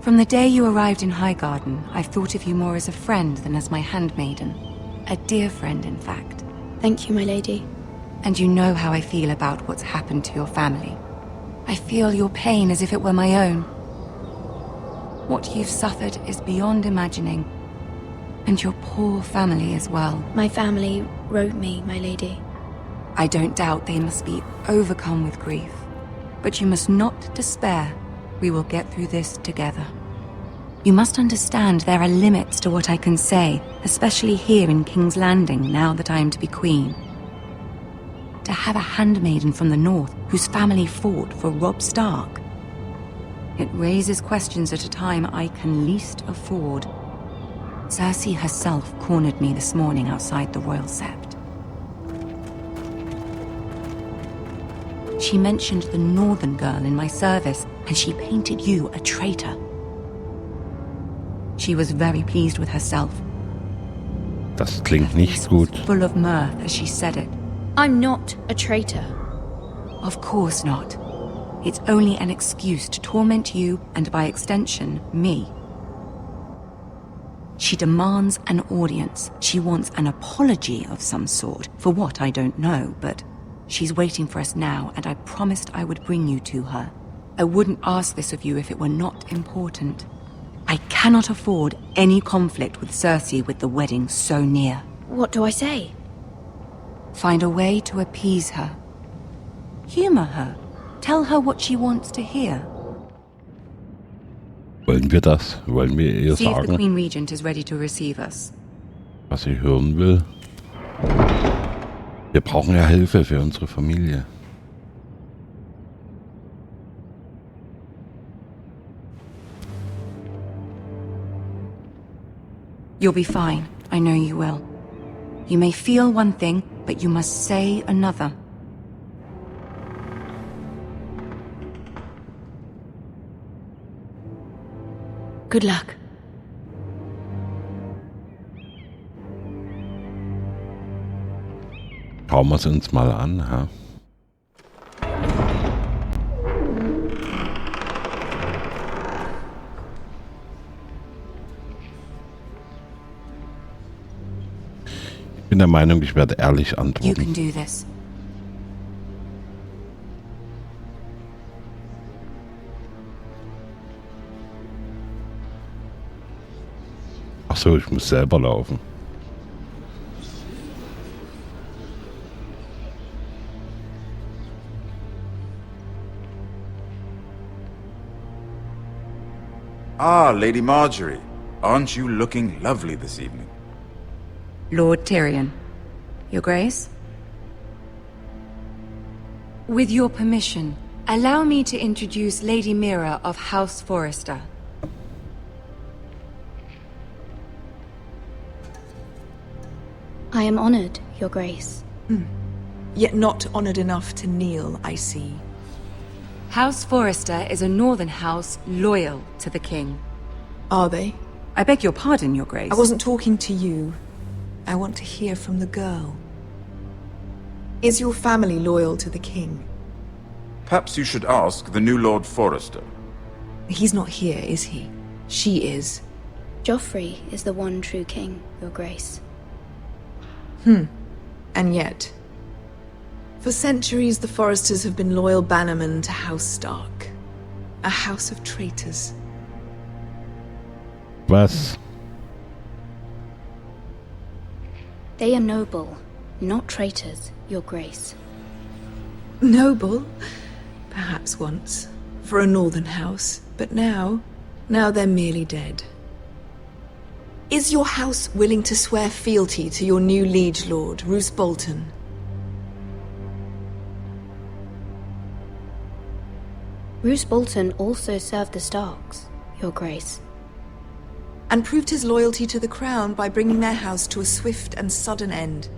From the day you arrived in Highgarden, I've thought of you more as a friend than as my handmaiden. A dear friend, in fact. Thank you, my lady. And you know how I feel about what's happened to your family. I feel your pain as if it were my own. What you've suffered is beyond imagining. And your poor family as well. My family wrote me, my lady. I don't doubt they must be overcome with grief. But you must not despair. We will get through this together. You must understand there are limits to what I can say, especially here in King's Landing, now that I am to be queen. To have a handmaiden from the north whose family fought for Robb Stark. It raises questions at a time I can least afford. Cersei herself cornered me this morning outside the Royal Sept. She mentioned the northern girl in my service, and she painted you a traitor. She was very pleased with herself. Das klingt nicht gut. Full of mirth as she said it. I'm not a traitor. Of course not. It's only an excuse to torment you and by extension, me. She demands an audience. She wants an apology of some sort, for what I don't know, but she's waiting for us now, and I promised I would bring you to her. I wouldn't ask this of you if it were not important. I cannot afford any conflict with Cersei with the wedding so near. What do I say? Find a way to appease her. Humor her. Tell her what she wants to hear. Wollen wir das? Wollen wir ihr See if the sagen, Queen Regent is ready to receive us. was sie hören will? Wir brauchen ja Hilfe für unsere Familie. You'll be fine. I know you will. You may feel one thing, but you must say another. Good luck. Schauen wir es uns mal an. Ha? Ich bin der Meinung, ich werde ehrlich You can antworten. do this. Ach so, ich muss selber laufen. Ah, Lady Marjorie. Aren't you looking lovely this evening? Lord Tyrion. Your Grace? With your permission, allow me to introduce Lady Mira of Haus Forrester. I am honored, Your Grace. Yet not honored enough to kneel, I see. Haus Forrester is a northern house loyal to the king. Are they? I beg your pardon, Your Grace. I wasn't talking to you. I want to hear from the girl. Is your family loyal to the king? Perhaps you should ask the new Lord Forrester. He's not here, is he? She is. Joffrey is the one true king, Your Grace. And yet, for centuries the Forresters have been loyal bannermen to House Stark. A house of traitors. Was? They are noble, not traitors, Your Grace. Noble? Perhaps once. For a northern house. But now they're merely dead. Is your house willing to swear fealty to your new liege lord, Roose Bolton? Roose Bolton also served the Starks, Your Grace. And proved his loyalty to the crown by bringing their house to a swift and sudden end.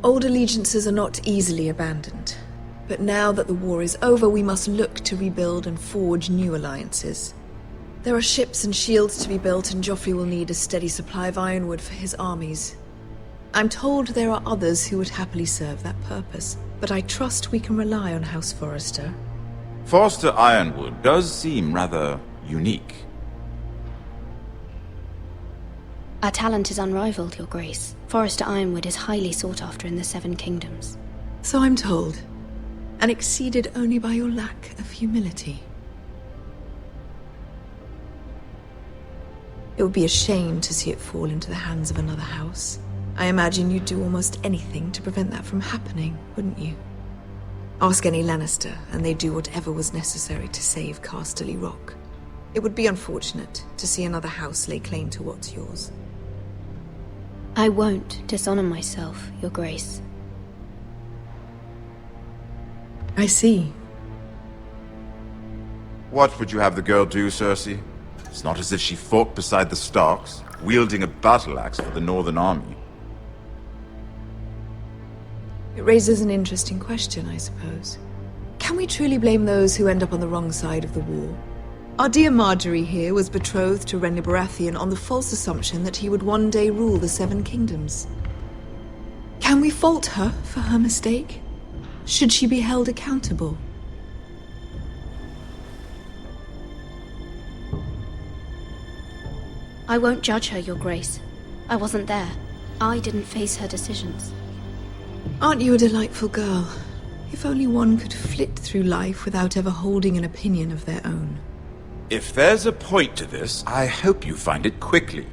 Old allegiances are not easily abandoned. But now that the war is over, we must look to rebuild and forge new alliances. There are ships and shields to be built, and Joffrey will need a steady supply of ironwood for his armies. I'm told there are others who would happily serve that purpose, but I trust we can rely on House Forrester. Forrester Ironwood does seem rather unique. Our talent is unrivaled, Your Grace. Forrester Ironwood is highly sought after in the Seven Kingdoms. So I'm told. And exceeded only by your lack of humility. It would be a shame to see it fall into the hands of another house. I imagine you'd do almost anything to prevent that from happening, wouldn't you? Ask any Lannister, and they'd do whatever was necessary to save Casterly Rock. It would be unfortunate to see another house lay claim to what's yours. I won't dishonor myself, Your Grace. I see. What would you have the girl do, Cersei? It's not as if she fought beside the Starks, wielding a battle axe for the Northern Army. It raises an interesting question, I suppose. Can we truly blame those who end up on the wrong side of the war? Our dear Marjorie here was betrothed to Renly Baratheon on the false assumption that he would one day rule the Seven Kingdoms. Can we fault her for her mistake? Should she be held accountable? I won't judge her, Your Grace. I wasn't there. I didn't face her decisions. Aren't you a delightful girl? If only one could flit through life without ever holding an opinion of their own. If there's a point to this, I hope you find it quickly.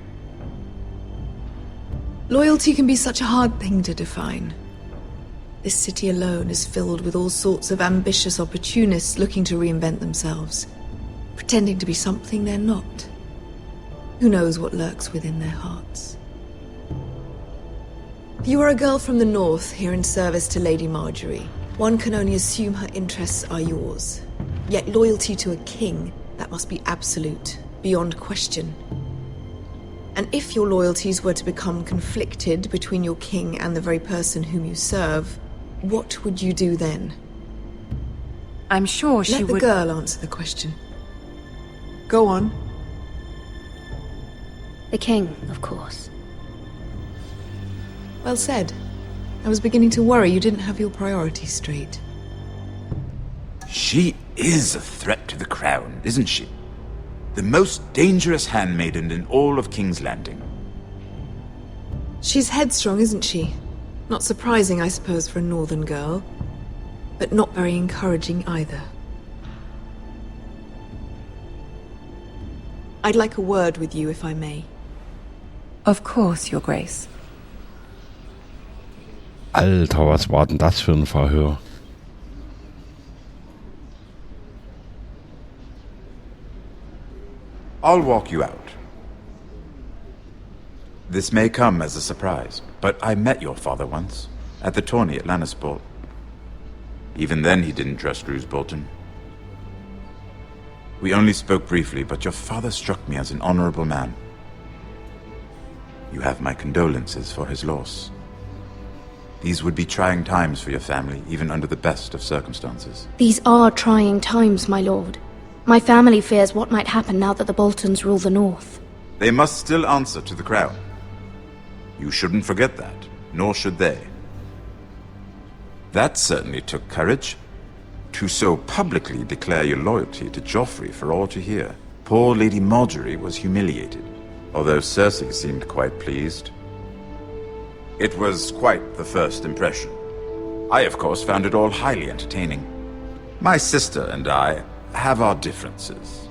Loyalty can be such a hard thing to define. This city alone is filled with all sorts of ambitious opportunists looking to reinvent themselves, pretending to be something they're not. Who knows what lurks within their hearts? You are a girl from the north, here in service to Lady Marjorie. One can only assume her interests are yours. Yet loyalty to a king, that must be absolute, beyond question. And if your loyalties were to become conflicted between your king and the very person whom you serve, what would you do then? I'm sure she would... Let the girl answer the question. Go on. The king, of course. Well said. I was beginning to worry you didn't have your priorities straight. She is a threat to the crown, isn't she? The most dangerous handmaiden in all of King's Landing. She's headstrong, isn't she? Not surprising, I suppose, for a northern girl. But not very encouraging either. I'd like a word with you, if I may. Of course, Your Grace. Alter, was war denn das für ein Verhör? I'll walk you out. This may come as a surprise, but I met your father once, at the tourney at Lannisport. Even then he didn't trust Roose Bolton. We only spoke briefly, but your father struck me as an honorable man. You have my condolences for his loss. These would be trying times for your family, even under the best of circumstances. These are trying times, my lord. My family fears what might happen now that the Boltons rule the north. They must still answer to the crown. You shouldn't forget that, nor should they. That certainly took courage. To so publicly declare your loyalty to Joffrey for all to hear. Poor Lady Marjorie was humiliated, although Cersei seemed quite pleased. It was quite the first impression. I, of course, found it all highly entertaining. My sister and I have our differences.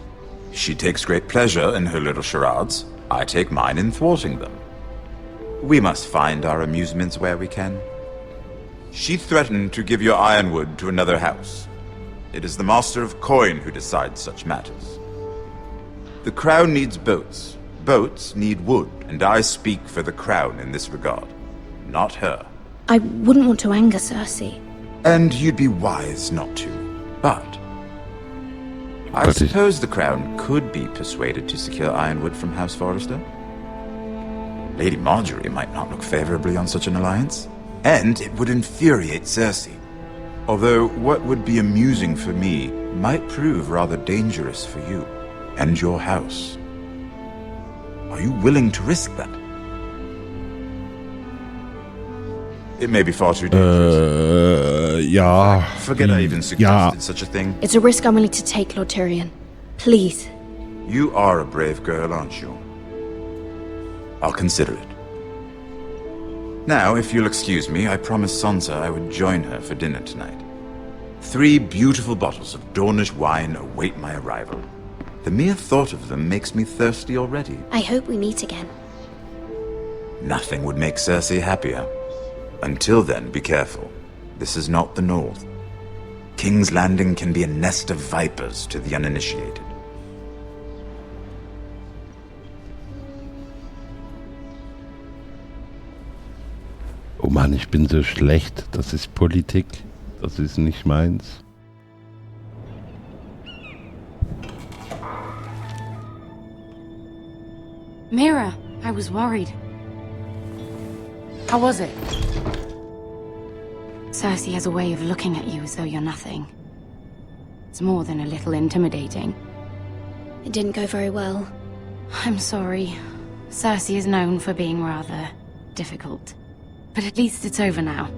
She takes great pleasure in her little charades. I take mine in thwarting them. We must find our amusements where we can. She threatened to give your ironwood to another house. It is the Master of Coin who decides such matters. The crown needs boats. Boats need wood, and I speak for the crown in this regard. Not her. I wouldn't want to anger Cersei. And you'd be wise not to. But I suppose the crown could be persuaded to secure ironwood from House Forrester. Lady Marjorie might not look favorably on such an alliance. And it would infuriate Cersei. Although what would be amusing for me might prove rather dangerous for you and your house. Are you willing to risk that? It may be far too dangerous. Ja. Forget I even suggested such a thing. It's a risk I'm willing to take, Lord Tyrion. Please. You are a brave girl, aren't you? I'll consider it. Now, if you'll excuse me, I promised Sansa I would join her for dinner tonight. 3 beautiful bottles of Dornish wine await my arrival. The mere thought of them makes me thirsty already. I hope we meet again. Nothing would make Cersei happier. Until then, be careful. This is not the North. King's Landing can be a nest of vipers to the uninitiated. Oh Mann, ich bin so schlecht. Das ist Politik. Das ist nicht meins. Mira, I was worried. How was it? Cersei has a way of looking at you as though you're nothing. It's more than a little intimidating. It didn't go very well. I'm sorry. Cersei is known for being rather difficult. But at least it's over now.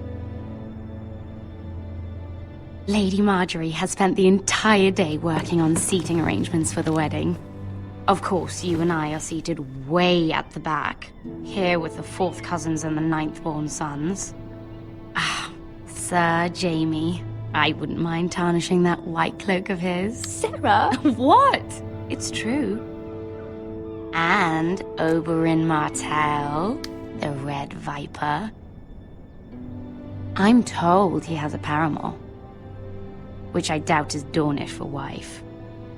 Lady Marjorie has spent the entire day working on seating arrangements for the wedding. Of course, you and I are seated way at the back, here with the 4th cousins and the 9th-born sons. Ah, Sir Jaime. I wouldn't mind tarnishing that white cloak of his. Sarah! What? It's true. And Oberyn Martell, the Red Viper. I'm told he has a paramour, which I doubt is Dornish for wife.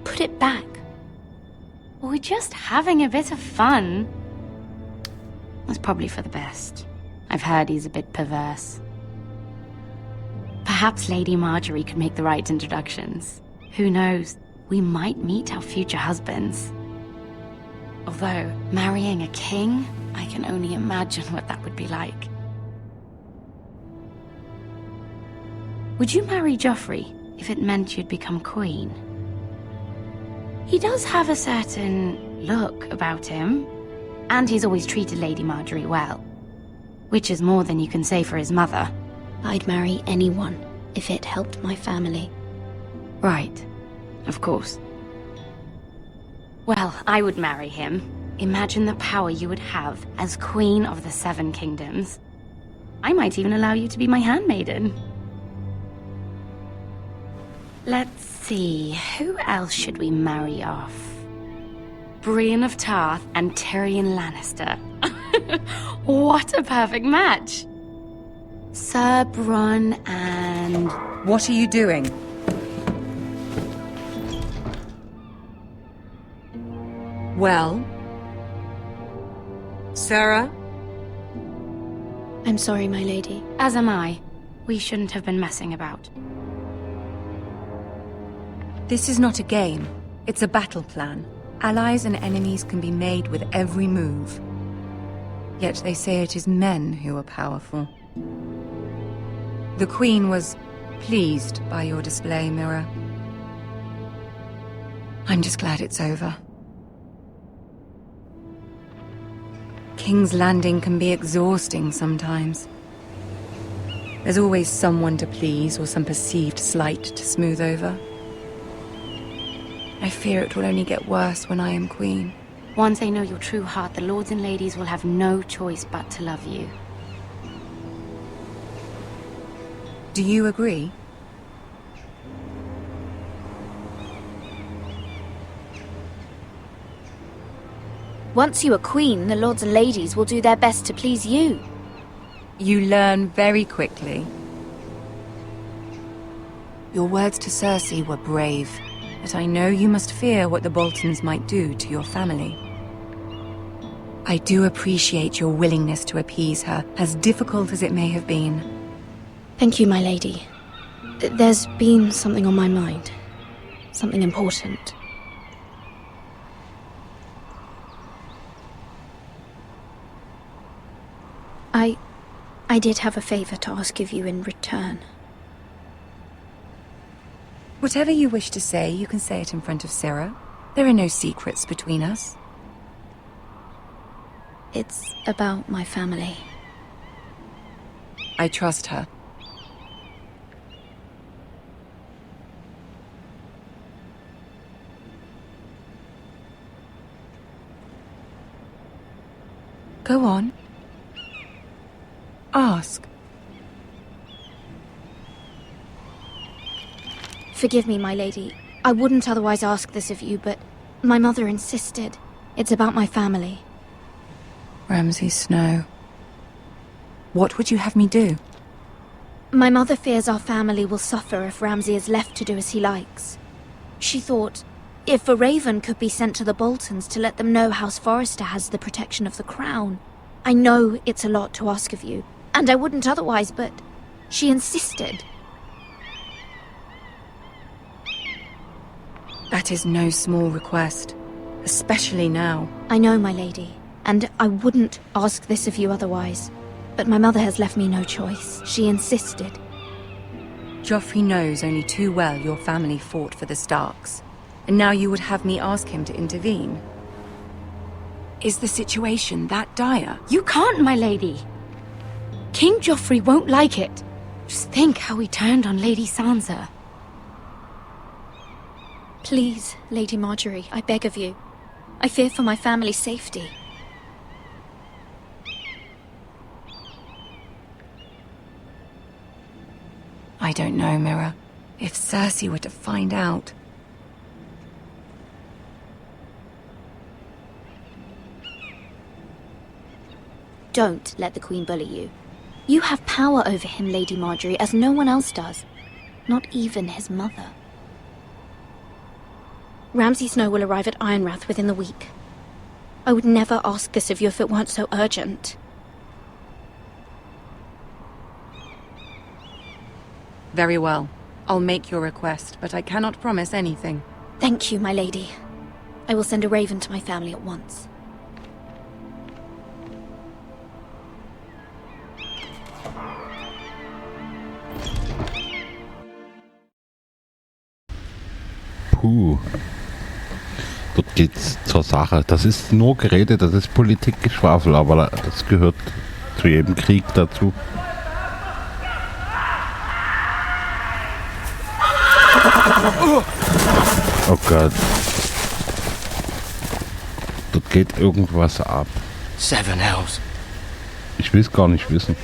Put it back. We're just having a bit of fun. It's probably for the best. I've heard he's a bit perverse. Perhaps Lady Marjorie could make the right introductions. Who knows? We might meet our future husbands. Although, marrying a king, I can only imagine what that would be like. Would you marry Joffrey if it meant you'd become queen? He does have a certain look about him, and he's always treated Lady Marjorie well, which is more than you can say for his mother. I'd marry anyone if it helped my family. Right, of course. Well, I would marry him. Imagine the power you would have as Queen of the 7 Kingdoms. I might even allow you to be my handmaiden. Let's see, who else should we marry off? Brienne of Tarth and Tyrion Lannister. What a perfect match! Sir Bronn and... What are you doing? Well? Sarah? I'm sorry, my lady. As am I. We shouldn't have been messing about. This is not a game. It's a battle plan. Allies and enemies can be made with every move. Yet they say it is men who are powerful. The Queen was pleased by your display, Mira. I'm just glad it's over. King's Landing can be exhausting sometimes. There's always someone to please or some perceived slight to smooth over. I fear it will only get worse when I am queen. Once they know your true heart, the lords and ladies will have no choice but to love you. Do you agree? Once you are queen, the lords and ladies will do their best to please you. You learn very quickly. Your words to Cersei were brave, but I know you must fear what the Boltons might do to your family. I do appreciate your willingness to appease her, as difficult as it may have been. Thank you, my lady. There's been something on my mind. Something important. I did have a favor to ask of you in return. Whatever you wish to say, you can say it in front of Sarah. There are no secrets between us. It's about my family. I trust her. Go on. Ask. Forgive me, my lady. I wouldn't otherwise ask this of you, but my mother insisted. It's about my family. Ramsay Snow. What would you have me do? My mother fears our family will suffer if Ramsay is left to do as he likes. She thought, if a raven could be sent to the Boltons to let them know House Forrester has the protection of the crown. I know it's a lot to ask of you, and I wouldn't otherwise, but she insisted. That is no small request, especially now. I know, my lady, and I wouldn't ask this of you otherwise. But my mother has left me no choice. She insisted. Joffrey knows only too well your family fought for the Starks, and now you would have me ask him to intervene. Is the situation that dire? You can't, my lady. King Joffrey won't like it. Just think how he turned on Lady Sansa. Please, Lady Marjorie, I beg of you. I fear for my family's safety. I don't know, Mira. If Cersei were to find out... Don't let the Queen bully you. You have power over him, Lady Marjorie, as no one else does. Not even his mother. Ramsay Snow will arrive at Ironrath within the week. I would never ask this of you if it weren't so urgent. Very well. I'll make your request, but I cannot promise anything. Thank you, my lady. I will send a raven to my family at once. Puh. Dort geht's zur Sache. Das ist nur Gerede, das ist Politikgeschwafel, aber das gehört zu jedem Krieg dazu. Oh Gott. Dort geht irgendwas ab. Seven Hells. Ich will es gar nicht wissen.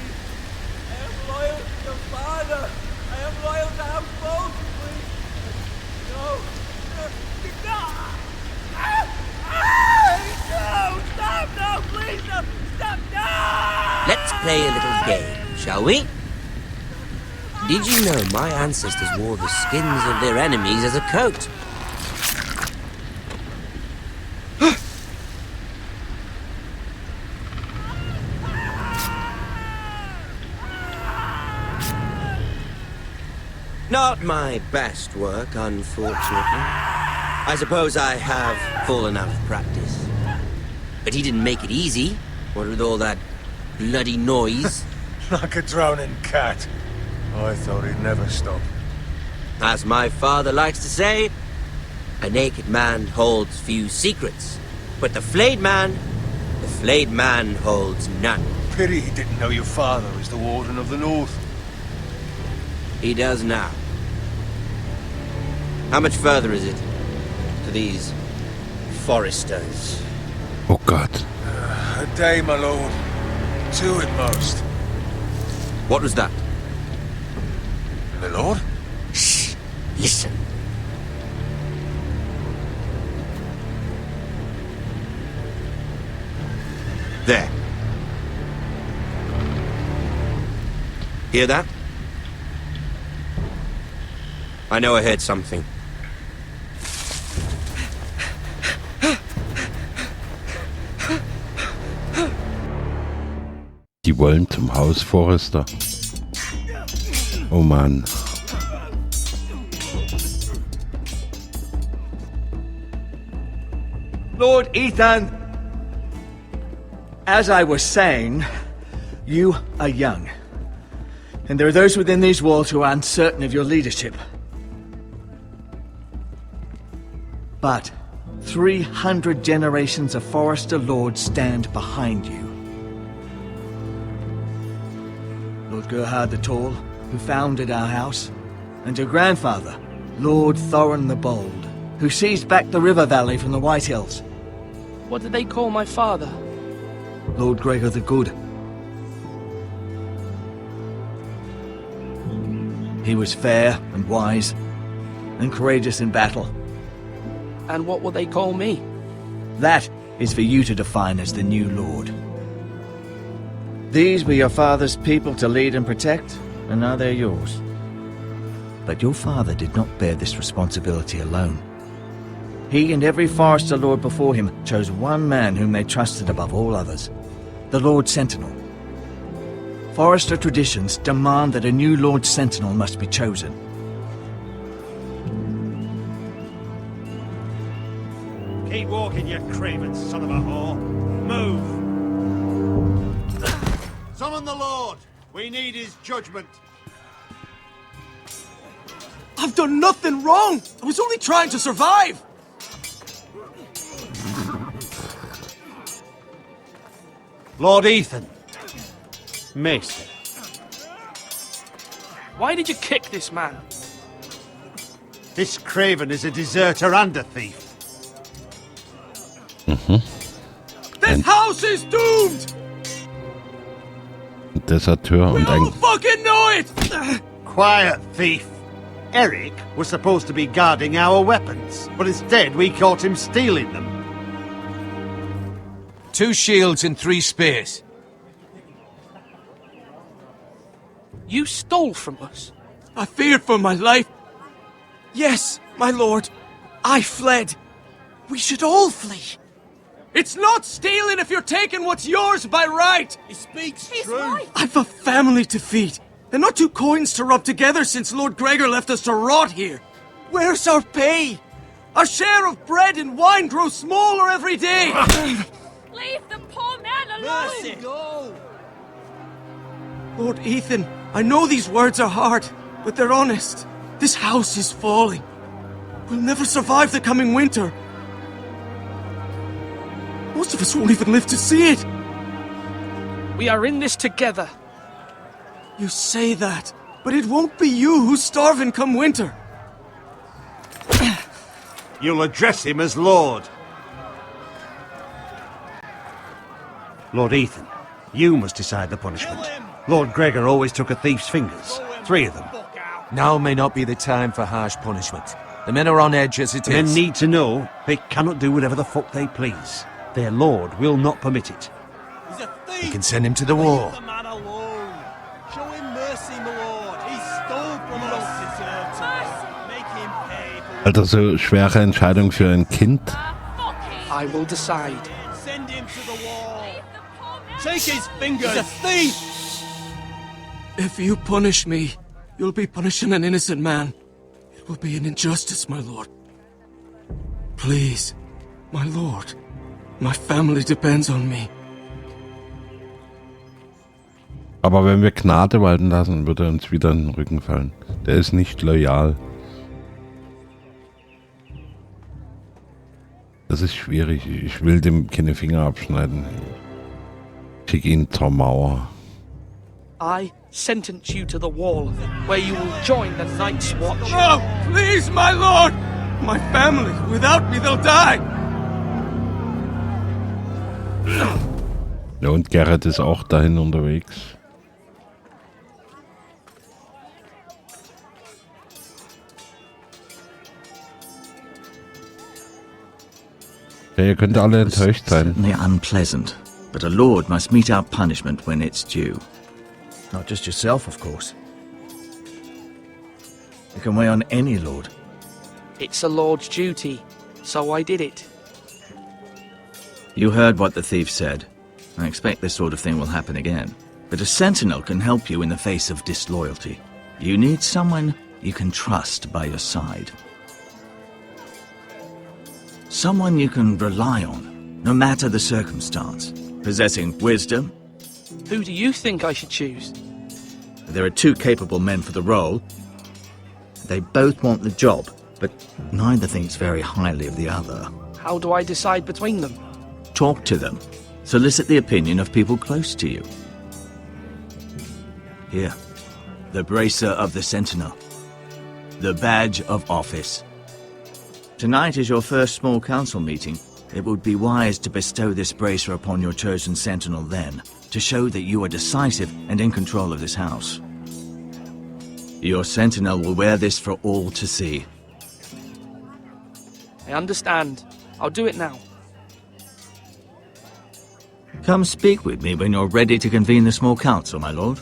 Let's play a little game, shall we? Did you know my ancestors wore the skins of their enemies as a coat? Not my best work, unfortunately. I suppose I have fallen out of practice. But he didn't make it easy, what with all that bloody noise. Like a droning cat. I thought he'd never stop. As my father likes to say, a naked man holds few secrets, but the flayed man holds none. Pity he didn't know your father was the Warden of the North. He does now. How much further is it to these Forresters? Oh Gott. A day, my lord. 2 at most. What was that? My lord? Shh! Listen. There. Hear that? I know I heard something. Die wollen zum Haus Forrester. Oh Mann. Lord Ethan, as I was saying, you are young. And there are those within these walls who are uncertain of your leadership. But 300 generations of Forrester lords stand behind you. Lord Gerhard the Tall, who founded our house, and your grandfather, Lord Thorin the Bold, who seized back the river valley from the Whitehills. What did they call my father? Lord Gregor the Good. He was fair and wise, and courageous in battle. And what will they call me? That is for you to define as the new lord. These were your father's people to lead and protect, and now they're yours. But your father did not bear this responsibility alone. He and every Forrester lord before him chose one man whom they trusted above all others, the Lord Sentinel. Forrester traditions demand that a new Lord Sentinel must be chosen. Keep walking, you craven son of a whore. Move! Summon the Lord! We need his judgment. I've done nothing wrong! I was only trying to survive! Lord Ethan. Mason. Why did you kick this man? This craven is a deserter and a thief. This house is doomed! Deserteur We und all ein... fucking know it! Quiet, thief. Eric was supposed to be guarding our weapons, but instead we caught him stealing them. 2 shields and 3 spears. You stole from us. I feared for my life. Yes, my lord. I fled. We should all flee. It's not stealing if you're taking what's yours by right. He speaks true. I've a family to feed, and not 2 coins to rub together since Lord Gregor left us to rot here. Where's our pay? Our share of bread and wine grows smaller every day. Leave the poor man alone! Mercy, go! Lord Ethan, I know these words are hard, but they're honest. This house is falling. We'll never survive the coming winter. Most of us won't even live to see it. We are in this together. You say that, but it won't be you who's starving come winter. You'll address him as Lord. Lord Ethan, you must decide the punishment. Lord Gregor always took a thief's fingers. 3 of them. Now may not be the time for harsh punishment. The men are on edge as it The men is. need to know they cannot do whatever the fuck they please. Their lord will not permit it. He's a thief! We can send him to the war. Leave the man alone! Show him mercy, my lord! He stole from us! Deserved to. Make him pay for Alter, so schwere Entscheidung für ein Kind. I will decide. Send him to the wall! Take his fingers! He's a thief! If you punish me, you'll be punishing an innocent man. It will be an injustice, my lord. Please, my lord. My family depends on me. Aber wenn wir Gnade walten lassen, wird er uns wieder in den Rücken fallen. Der ist nicht loyal. Das ist schwierig. Ich will dem keine Finger abschneiden. Schick ihn zur Mauer. I sentence you to the wall, where you will join the Night's Watch. No, please, my lord! My family, without me, they'll die! Ja, und Gerrit ist auch dahin unterwegs. Ja, ihr könnt alle enttäuscht sein. Certainly unpleasant, but a lord must mete out punishment when it's due. Not just yourself, of course. It can weigh on any lord. It's a lord's duty, so I did it. You heard what the thief said. I expect this sort of thing will happen again. But a sentinel can help you in the face of disloyalty. You need someone you can trust by your side. Someone you can rely on, no matter the circumstance. Possessing wisdom. Who do you think I should choose? There are 2 capable men for the role. They both want the job, but neither thinks very highly of the other. How do I decide between them? Talk to them. Solicit the opinion of people close to you. Here, the bracer of the Sentinel. The badge of office. Tonight is your first small council meeting. It would be wise to bestow this bracer upon your chosen sentinel then, to show that you are decisive and in control of this house. Your sentinel will wear this for all to see. I understand. I'll do it now. Come speak with me when you're ready to convene the small council, my lord.